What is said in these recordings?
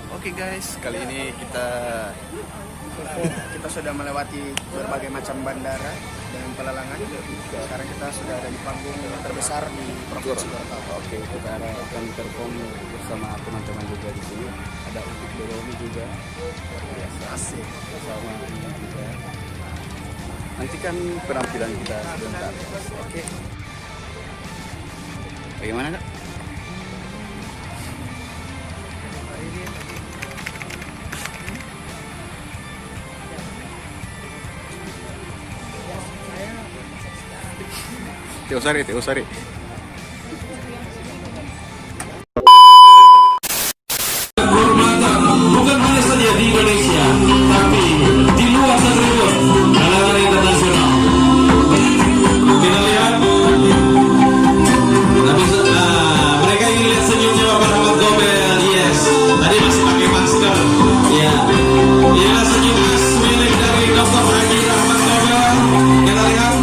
Oke guys, kali ini kita sudah melewati berbagai macam bandara dengan pelelangan. Sekarang kita sudah ada di panggung terbesar di Provinsi Gorontalo. Oke, kita akan perform bersama teman-teman juga di sini. Ada Upik Doromi juga, luar biasa. Asik. Bersama ini juga. Nantikan penampilan kita sebentar. Oke. Bagaimana kak? Teo Sari. Bukan hanya saja di Indonesia, tapi di luar negeri pun, kalangan internasional. Kita lihat, mereka ingin lihat senyumnya Bapak Rahmat Gobel. Yes, tadi masih pakai masker. Ya, inilah senyum khas milik dari Dr. Haji Rahmat Gobel. Kita lihat.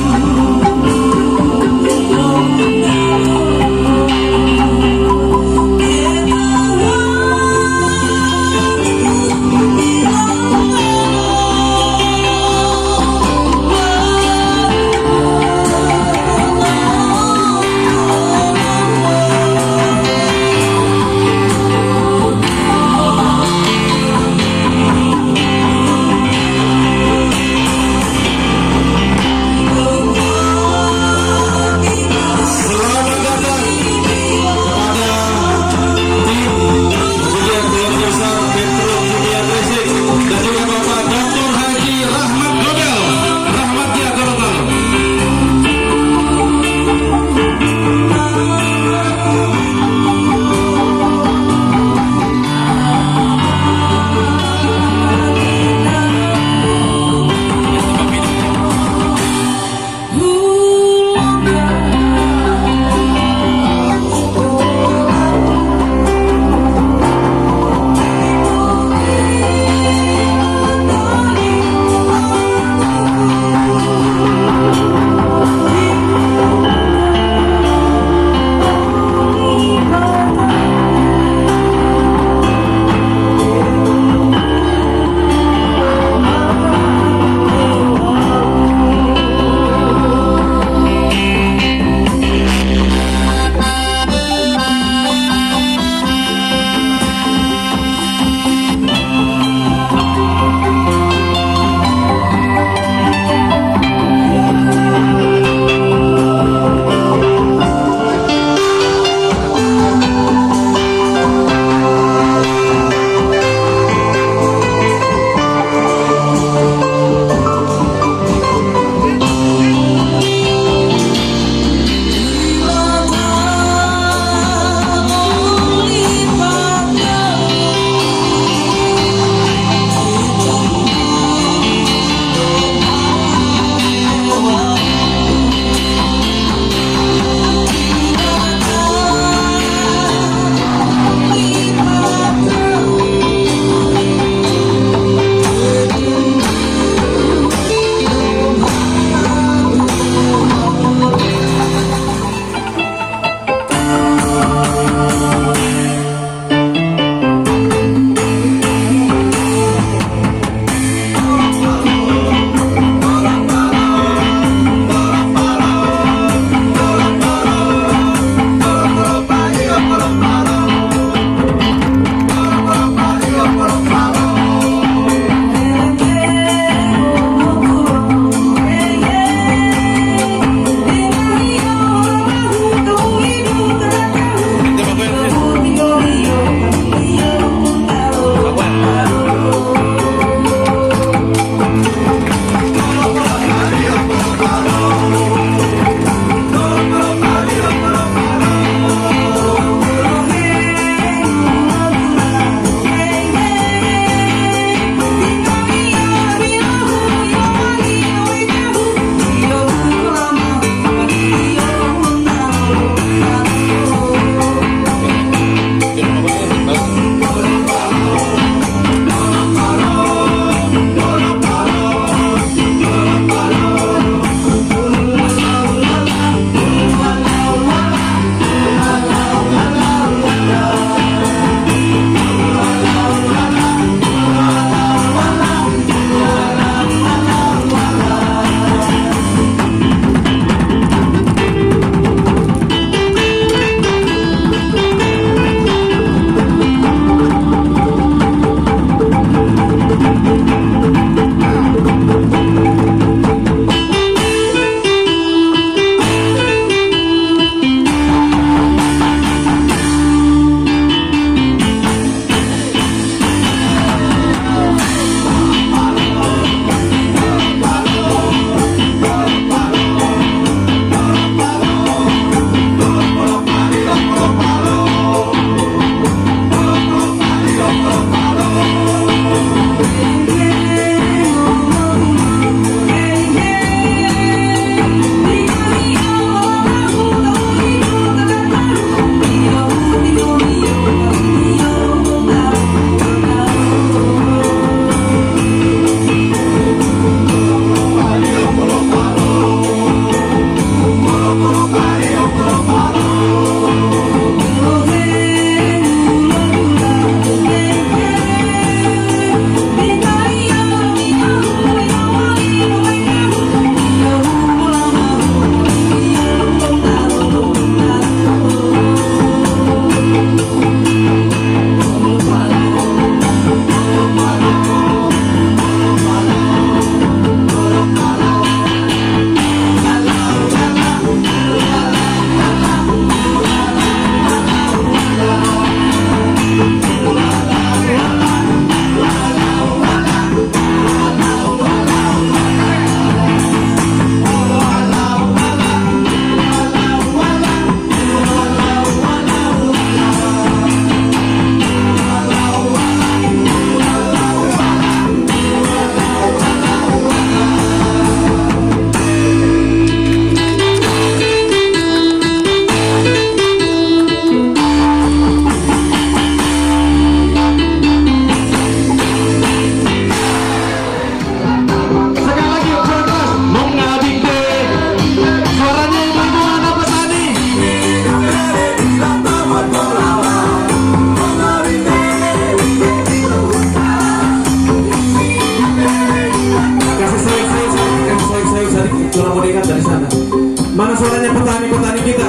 suaranya petani-petani kita.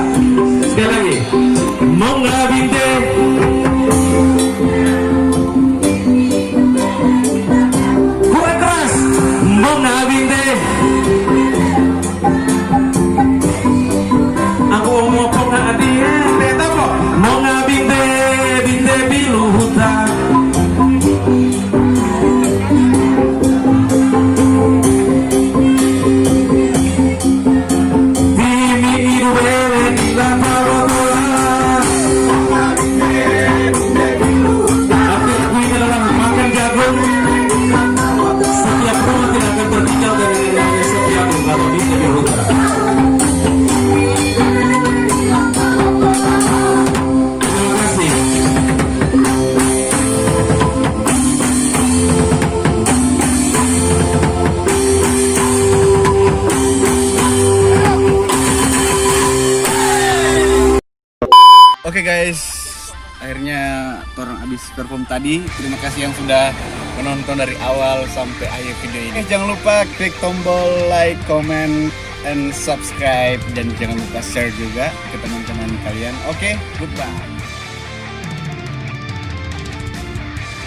Sekali lagi. Mongga binte. Kurang keras. Mongga binte. Aku mau ponga adia. Beta kok. Mongga binte, binte bilu hutan. Oke guys, akhirnya orang habis perform tadi. Terima kasih yang sudah menonton dari awal sampai akhir video ini. Jangan lupa klik tombol like, comment, and subscribe. Dan jangan lupa share juga ke teman-teman kalian. Oke, goodbye.